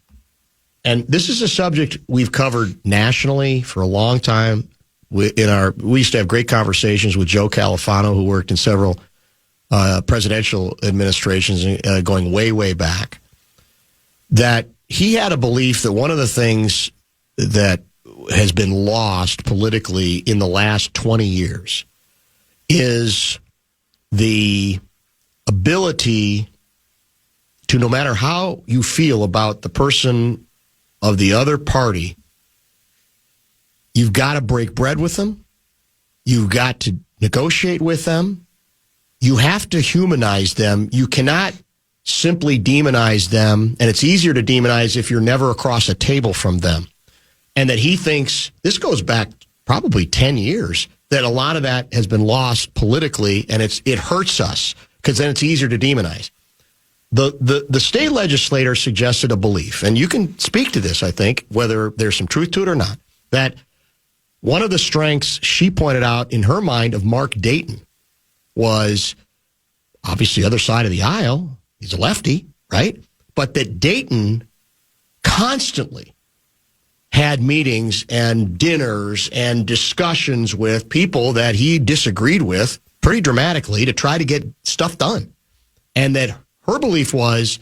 and this is a subject we've covered nationally for a long time. We used to have great conversations with Joe Califano, who worked in several presidential administrations going way, way back, that he had a belief that one of the things that has been lost politically in the last 20 years is the ability to, no matter how you feel about the person of the other party, you've got to break bread with them. You've got to negotiate with them. You have to humanize them. You cannot simply demonize them. And it's easier to demonize if you're never across a table from them. And that he thinks, this goes back probably 10 years, that a lot of that has been lost politically, and it hurts us because then it's easier to demonize. The state legislator suggested a belief, and you can speak to this, I think, whether there's some truth to it or not, that one of the strengths she pointed out in her mind of Mark Dayton was obviously the other side of the aisle. He's a lefty, right? But that Dayton constantly had meetings and dinners and discussions with people that he disagreed with pretty dramatically to try to get stuff done. And that her belief was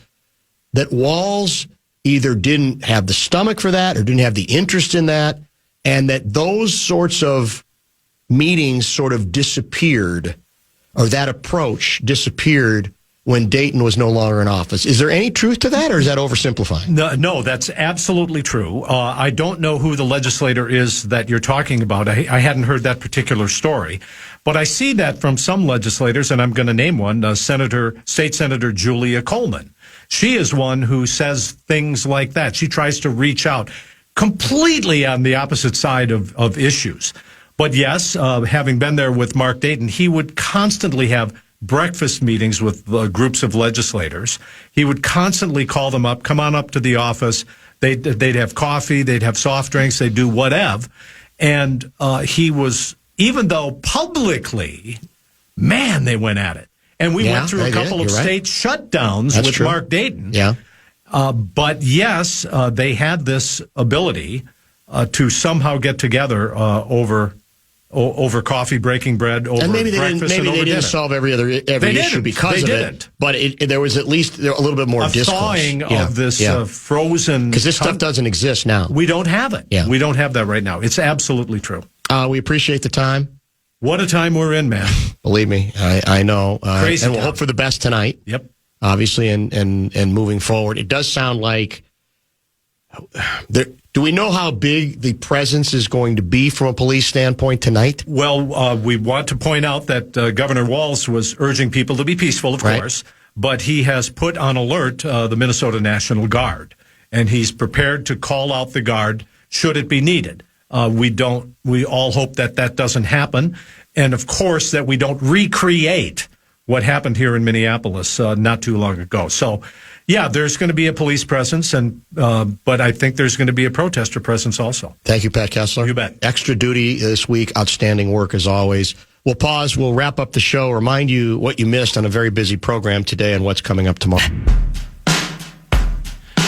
that Walz either didn't have the stomach for that or didn't have the interest in that, and that those sorts of meetings sort of disappeared, or that approach disappeared when Dayton was no longer in office. Is there any truth to that, or is that oversimplifying? No, that's absolutely true. I don't know who the legislator is that you're talking about. I hadn't heard that particular story. But I see that from some legislators, and I'm going to name one, State Senator Julia Coleman. She is one who says things like that. She tries to reach out completely on the opposite side of issues. But yes, having been there with Mark Dayton, he would constantly have breakfast meetings with groups of legislators. He would constantly call them up, come on up to the office. They'd have coffee, they'd have soft drinks, they'd do whatever. And he was, even though publicly, man, they went at it. And we went through a couple of state shutdowns with Mark Dayton. Yeah. But yes, they had this ability to somehow get together over coffee, breaking bread, over and maybe they breakfast, didn't, maybe they didn't solve every issue because of it. But there was at least a little bit more discourse. Thawing of this frozen, because this stuff doesn't exist now. We don't have it. Yeah. We don't have that right now. It's absolutely true. We appreciate the time. What a time we're in, man. Believe me, I know. Crazy. And we'll hope for the best tonight. Yep. Obviously, and moving forward, it does sound like. Do we know how big the presence is going to be from a police standpoint tonight? Well, we want to point out that Governor Walz was urging people to be peaceful, of course, but he has put on alert the Minnesota National Guard, and he's prepared to call out the Guard should it be needed. We all hope that doesn't happen, and of course that we don't recreate what happened here in Minneapolis not too long ago. So, yeah, there's going to be a police presence, but I think there's going to be a protester presence also. Thank you, Pat Kessler. You bet. Extra duty this week. Outstanding work as always. We'll pause. We'll wrap up the show. Remind you what you missed on a very busy program today and what's coming up tomorrow.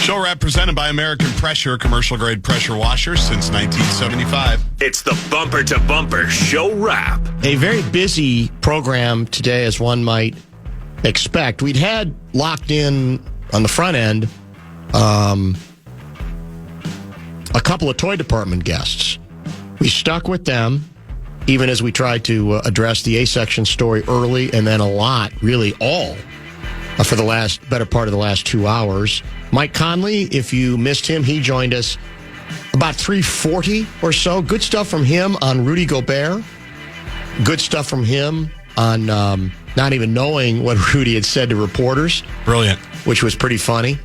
Show wrap presented by American Pressure, commercial-grade pressure washer since 1975. It's the bumper-to-bumper show wrap. A very busy program today, as one might expect. We'd had locked in on the front end a couple of toy department guests. We stuck with them, even as we tried to address the A-section story early, and then a lot, really all, for the better part of the last 2 hours. Mike Conley, if you missed him, he joined us about 3:40 or so. Good stuff from him on Rudy Gobert. Good stuff from him on not even knowing what Rudy had said to reporters. Brilliant. Which was pretty funny.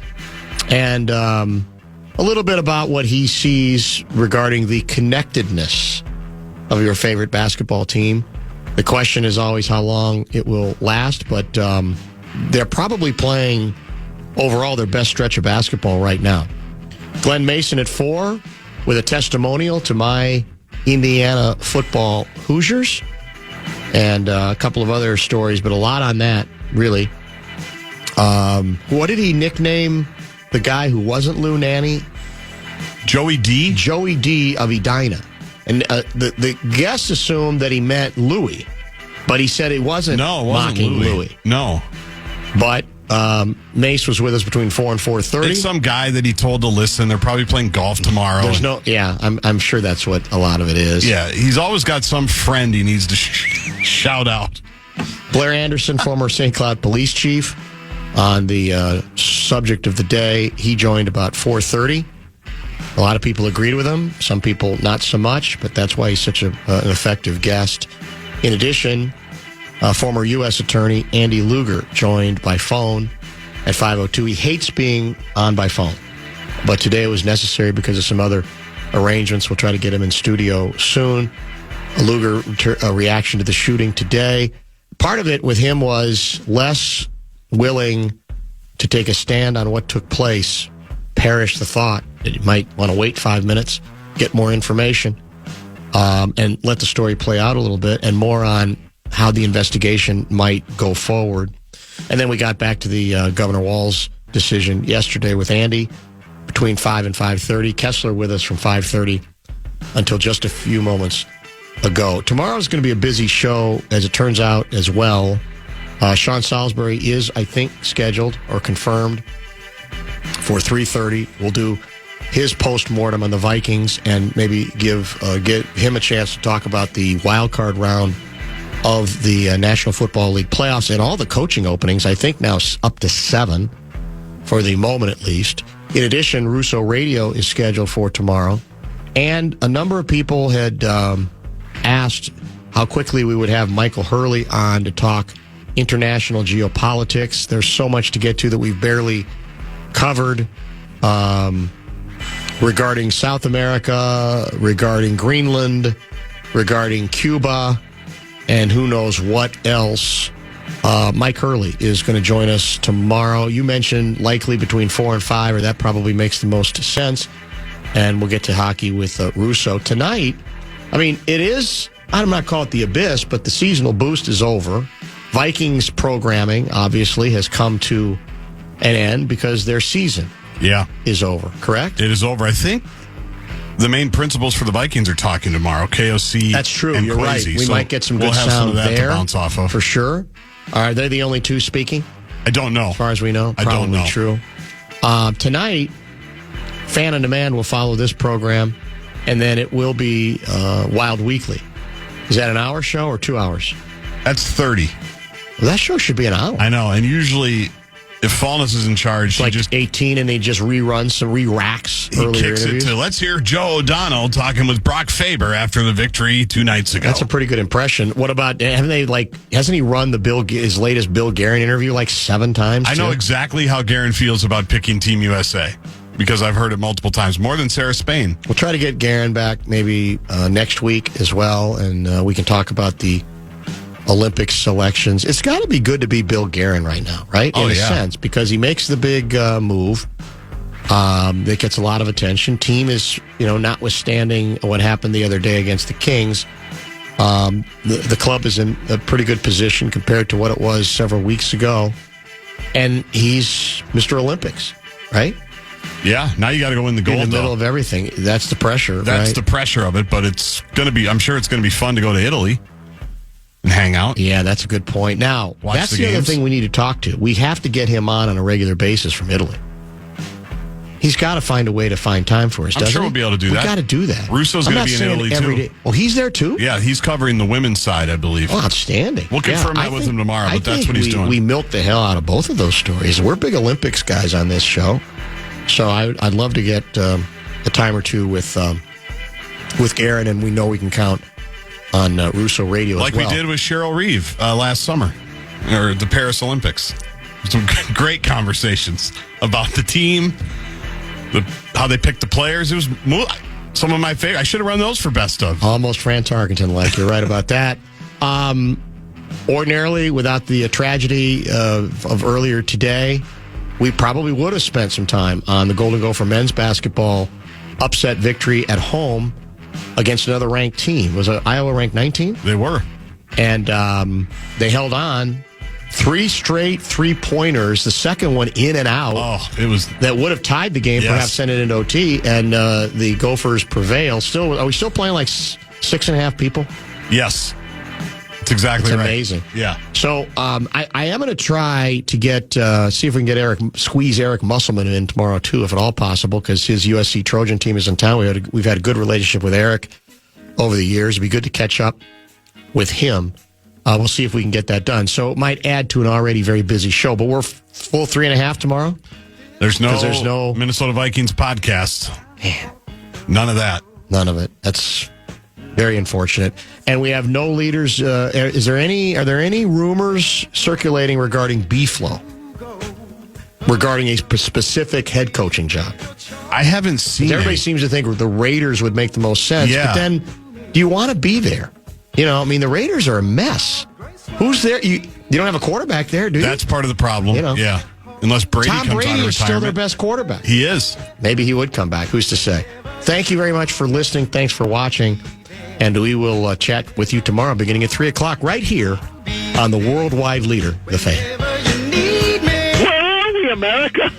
And a little bit about what he sees regarding the connectedness of your favorite basketball team. The question is always how long it will last, but they're probably playing overall their best stretch of basketball right now. Glenn Mason at 4 with a testimonial to my Indiana football Hoosiers and a couple of other stories, but a lot on that, really. What did he nickname the guy who wasn't Lou Nanny? Joey D? Joey D of Edina. And the guests assumed that he meant Louis, but he said it wasn't mocking Louis. No. But Mace was with us between 4 and 4:30. It's some guy that he told to listen. They're probably playing golf tomorrow. I'm sure that's what a lot of it is. Yeah, he's always got some friend he needs to shout out. Blair Anderson, former St. Cloud police chief, on the subject of the day. He joined about 4:30. A lot of people agreed with him. Some people not so much, but that's why he's such an effective guest. In addition, former U.S. Attorney Andy Luger joined by phone at 5:02. He hates being on by phone, but today it was necessary because of some other arrangements. We'll try to get him in studio soon. A Luger reaction to the shooting today. Part of it with him was less willing to take a stand on what took place. Perish the thought that you might want to wait 5 minutes, get more information, and let the story play out a little bit, and more on how the investigation might go forward. And then we got back to the Governor Walz decision yesterday with Andy between 5 and 5:30. Kessler with us from 5:30 until just a few moments ago. Tomorrow's going to be a busy show, as it turns out, as well. Sean Salisbury is, I think, scheduled or confirmed for 3:30. We'll do his post-mortem on the Vikings and maybe give him a chance to talk about the wild card round of the National Football League playoffs and all the coaching openings. I think now up to 7 for the moment at least. In addition, Russo Radio is scheduled for tomorrow. And a number of people had asked how quickly we would have Michael Hurley on to talk international geopolitics. There's so much to get to that we've barely covered regarding South America, regarding Greenland, regarding Cuba, and who knows what else. Mike Hurley is going to join us tomorrow. You mentioned likely between 4 and 5, or that probably makes the most sense. And we'll get to hockey with Russo. Tonight, I mean, it is, I'm not calling it the abyss, but the seasonal boost is over. Vikings programming, obviously, has come to an end because their season is over, correct? It is over. I think the main principals for the Vikings are talking tomorrow. KOC. That's true. And You're Kwesi. right. We So might get some good we'll have sound some of that there to bounce off of. for sure. Are they the only two speaking? I don't know. As far as we know, I don't know. True. Tonight, Fan on Demand will follow this program, and then it will be Wild Weekly. Is that an hour show or 2 hours? That's 30. Well, that show should be an hour. I know, and usually, if Fallness is in charge, it's like just 18, and they just rerun some re-racks. He kicks it to, let's hear Joe O'Donnell talking with Brock Faber after the victory 2 nights ago. That's a pretty good impression. What about, hasn't he run his latest Bill Guerin interview like 7 times? I know exactly how Guerin feels about picking Team USA because I've heard it multiple times, more than Sarah Spain. We'll try to get Guerin back maybe next week as well, and we can talk about the Olympic selections. It's got to be good to be Bill Guerin right now, right? In a sense, because he makes the big move that gets a lot of attention. Team is, notwithstanding what happened the other day against the Kings, the club is in a pretty good position compared to what it was several weeks ago. And he's Mr. Olympics, right? Yeah, now you got to go win the gold. In the middle of everything. That's the pressure. That's the pressure of it, but I'm sure it's going to be fun to go to Italy and hang out. Yeah, that's a good point. Now, that's the other thing we need to talk to. We have to get him on a regular basis from Italy. He's got to find a way to find time for us, doesn't he? I'm sure we'll be able to do that. We've got to do that. Russo's going to be in Italy, every too. day. Well, he's there, too? Yeah, he's covering the women's side, I believe. Oh, outstanding. We'll confirm that with him tomorrow, but that's what he's doing. We milked the hell out of both of those stories. We're big Olympics guys on this show. So I'd love to get a time or two with Aaron, and we know we can count on Russo Radio like as well. We did with Cheryl Reeve last summer, or the Paris Olympics. Some great conversations about the team, how they picked the players. It was some of my favorite. I should have run those for best of. Almost Fran Tarkenton like. You're right about that. Ordinarily, without the tragedy of earlier today, we probably would have spent some time on the Golden Gopher men's basketball upset victory at home against another ranked team. Was Iowa ranked 19? They were. And they held on. 3 straight 3-pointers, the second one in and out. Oh, it was that would have tied the game, perhaps sent it into OT, and the Gophers prevail. Are we still playing like 6.5 people? Yes. That's exactly right. Amazing. Yeah. So I am going to try to get see if we can get squeeze Eric Musselman in tomorrow too, if at all possible, because his USC Trojan team is in town. We've had a good relationship with Eric over the years. It'd be good to catch up with him. We'll see if we can get that done. So it might add to an already very busy show, but we're full 3.5 tomorrow. There's no Minnesota Vikings podcast. Man. None of that. None of it. That's very unfortunate. And we have no leaders. Are there any rumors circulating regarding B-Flow? Regarding a specific head coaching job? I haven't seen Everybody seems to think the Raiders would make the most sense. Yeah. But then, do you want to be there? The Raiders are a mess. Who's there? You don't have a quarterback there, do you? That's part of the problem. Yeah. Unless Brady comes out of retirement. Tom Brady is still their best quarterback. He is. Maybe he would come back. Who's to say? Thank you very much for listening. Thanks for watching. And we will chat with you tomorrow beginning at 3 o'clock right here on the worldwide leader, The Fan. Where are we, America?